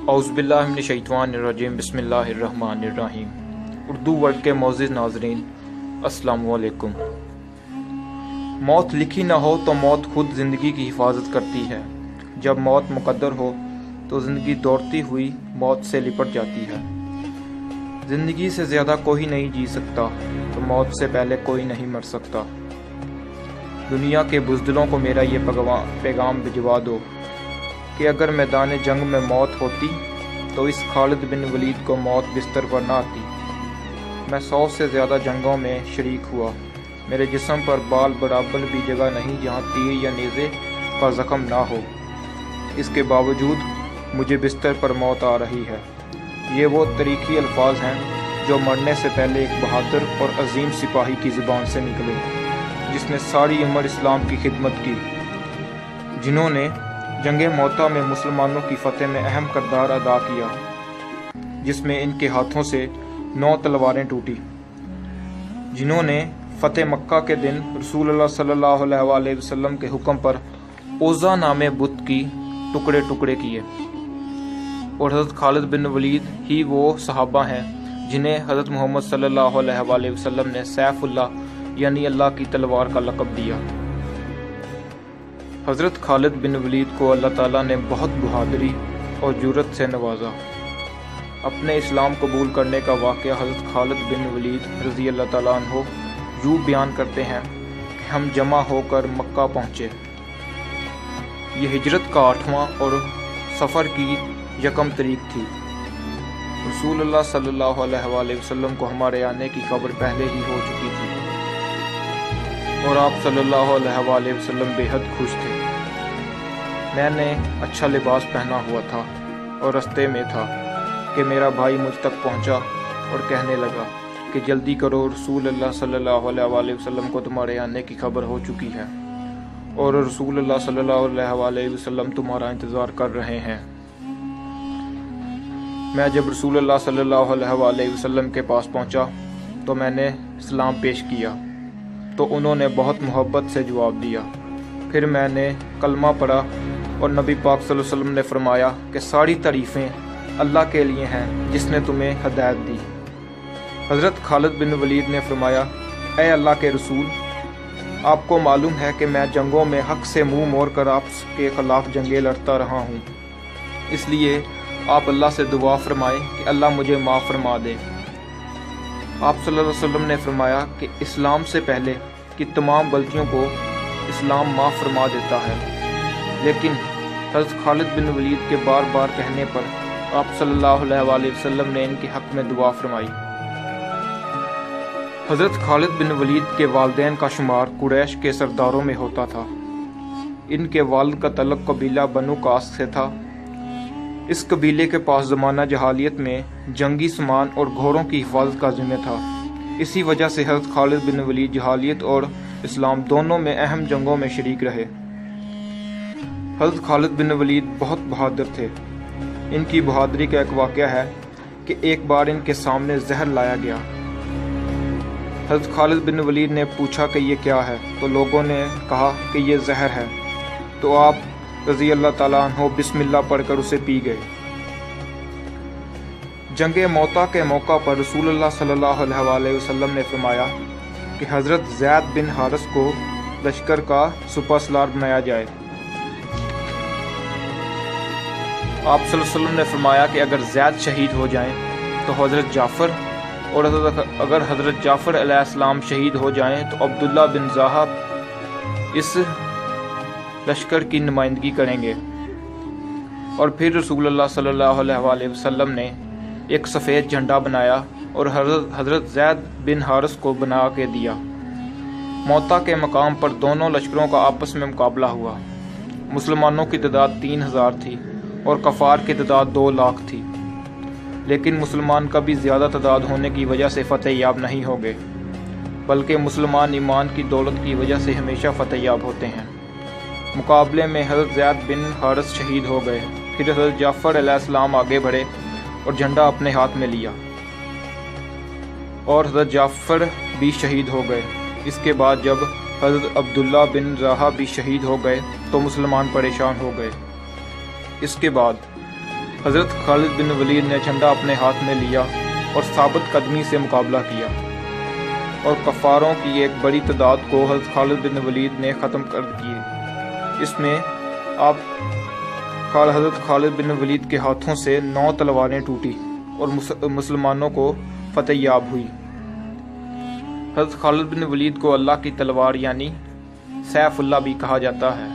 اعوذ باللہ من الشیطان الرجیم، بسم اللہ الرحمن الرحیم۔ اردو ورلڈ کے معزز ناظرین، السلام علیکم۔ موت لکھی نہ ہو تو موت خود زندگی کی حفاظت کرتی ہے۔ جب موت مقدر ہو تو زندگی دوڑتی ہوئی موت سے لپٹ جاتی ہے۔ زندگی سے زیادہ کوئی نہیں جی سکتا تو موت سے پہلے کوئی نہیں مر سکتا۔ دنیا کے بزدلوں کو میرا یہ پیغام بھجوا دو کہ اگر میدان جنگ میں موت ہوتی تو اس خالد بن ولید کو موت بستر پر نہ آتی۔ میں 100 سے زیادہ جنگوں میں شریک ہوا، میرے جسم پر بال برابر بھی جگہ نہیں جہاں تیر یا نیزے کا زخم نہ ہو۔ اس کے باوجود مجھے بستر پر موت آ رہی ہے۔ یہ وہ تاریخی الفاظ ہیں جو مرنے سے پہلے ایک بہادر اور عظیم سپاہی کی زبان سے نکلے، جس نے ساری عمر اسلام کی خدمت کی، جنہوں نے جنگ موتا میں مسلمانوں کی فتح میں اہم کردار ادا کیا، جس میں ان کے ہاتھوں سے 9 تلواریں ٹوٹی، جنہوں نے فتح مکہ کے دن رسول اللہ صلی اللہ علیہ وآلہ وسلم کے حکم پر اوزا نامے بت کی ٹکڑے ٹکڑے کیے۔ اور حضرت خالد بن ولید ہی وہ صحابہ ہیں جنہیں حضرت محمد صلی اللہ علیہ وآلہ وسلم نے سیف اللہ یعنی اللہ کی تلوار کا لقب دیا۔ حضرت خالد بن ولید کو اللہ تعالیٰ نے بہت بہادری اور جرأت سے نوازا۔ اپنے اسلام قبول کرنے کا واقعہ حضرت خالد بن ولید رضی اللہ تعالیٰ عنہ یوں بیان کرتے ہیں کہ ہم جمع ہو کر مکہ پہنچے۔ یہ ہجرت کا 8واں اور سفر کی 1 تاریخ تھی۔ رسول اللہ صلی اللہ علیہ وآلہ وسلم کو ہمارے آنے کی خبر پہلے ہی ہو چکی تھی، اور آپ صلی اللہ علیہ وآلہ وسلم بے حد خوش تھے۔ میں نے اچھا لباس پہنا ہوا تھا اور رستے میں تھا کہ میرا بھائی مجھ تک پہنچا اور کہنے لگا کہ جلدی کرو، رسول اللہ صلی اللہ علیہ وآلہ وسلم کو تمہارے آنے کی خبر ہو چکی ہے اور رسول اللہ صلی اللہ علیہ وآلہ وسلم تمہارا انتظار کر رہے ہیں۔ میں جب رسول اللہ صلی اللہ علیہ وآلہ وسلم کے پاس پہنچا تو میں نے سلام پیش کیا تو انہوں نے بہت محبت سے جواب دیا۔ پھر میں نے کلمہ پڑھا اور نبی پاک صلی اللہ علیہ وسلم نے فرمایا کہ ساری تعریفیں اللہ کے لیے ہیں جس نے تمہیں ہدایت دی۔ حضرت خالد بن ولید نے فرمایا، اے اللہ کے رسول، آپ کو معلوم ہے کہ میں جنگوں میں حق سے منہ موڑ کر آپ کے خلاف جنگیں لڑتا رہا ہوں، اس لیے آپ اللہ سے دعا فرمائیں کہ اللہ مجھے معاف فرما دے۔ آپ صلی اللہ علیہ وسلم نے فرمایا کہ اسلام سے پہلے کی تمام غلطیوں کو اسلام معاف فرما دیتا ہے، لیکن حضرت خالد بن ولید کے بار بار کہنے پر آپ صلی اللہ علیہ وآلہ وسلم نے ان کے حق میں دعا فرمائی۔ حضرت خالد بن ولید کے والدین کا شمار قریش کے سرداروں میں ہوتا تھا۔ ان کے والد کا تعلق قبیلہ بنو قاس سے تھا۔ اس قبیلے کے پاس زمانہ جاہلیت میں جنگی سامان اور گھوڑوں کی حفاظت کا ذمہ تھا۔ اسی وجہ سے حضرت خالد بن ولید جاہلیت اور اسلام دونوں میں اہم جنگوں میں شریک رہے۔ حضرت خالد بن ولید بہت بہادر تھے۔ ان کی بہادری کا ایک واقعہ ہے کہ ایک بار ان کے سامنے زہر لایا گیا۔ حضرت خالد بن ولید نے پوچھا کہ یہ کیا ہے، تو لوگوں نے کہا کہ یہ زہر ہے، تو آپ رضی اللہ تعالیٰ عنہ بسم اللہ پڑھ کر اسے پی گئے۔ جنگ موتا کے موقع پر رسول اللہ صلی اللہ علیہ وآلہ وسلم نے فرمایا کہ حضرت زید بن حارث کو لشکر کا سپہ سالار بنایا جائے۔ آپ صلی اللہ علیہ وسلم نے فرمایا کہ اگر زید شہید ہو جائیں تو حضرت جعفر، اور اگر حضرت جعفر علیہ السلام شہید ہو جائیں تو عبداللہ بن رواحہ اس لشکر کی نمائندگی کریں گے۔ اور پھر رسول اللہ صلی اللہ علیہ وآلہ وسلم نے ایک سفید جھنڈا بنایا اور حضرت زید بن حارث کو بنا کے دیا۔ موتا کے مقام پر دونوں لشکروں کا آپس میں مقابلہ ہوا۔ مسلمانوں کی تعداد 3000 تھی اور کفار کی تعداد 2 لاکھ تھی، لیکن مسلمان کا بھی زیادہ تعداد ہونے کی وجہ سے فتح یاب نہیں ہو گئے، بلکہ مسلمان ایمان کی دولت کی وجہ سے ہمیشہ فتح یاب ہوتے ہیں۔ مقابلے میں حضرت زید بن حارث شہید ہو گئے۔ پھر حضرت جعفر علیہ السلام آگے بڑھے اور جھنڈا اپنے ہاتھ میں لیا، اور حضرت جعفر بھی شہید ہو گئے۔ اس کے بعد جب حضرت عبداللہ بن رواحہ بھی شہید ہو گئے تو مسلمان پریشان ہو گئے۔ اس کے بعد حضرت خالد بن ولید نے جھنڈا اپنے ہاتھ میں لیا اور ثابت قدمی سے مقابلہ کیا اور کفاروں کی ایک بڑی تعداد کو حضرت خالد بن ولید نے ختم کر دیے۔ اس میں حضرت خالد بن ولید کے ہاتھوں سے 9 تلواریں ٹوٹی اور مسلمانوں کو فتح یاب ہوئی۔ حضرت خالد بن ولید کو اللہ کی تلوار یعنی سیف اللہ بھی کہا جاتا ہے۔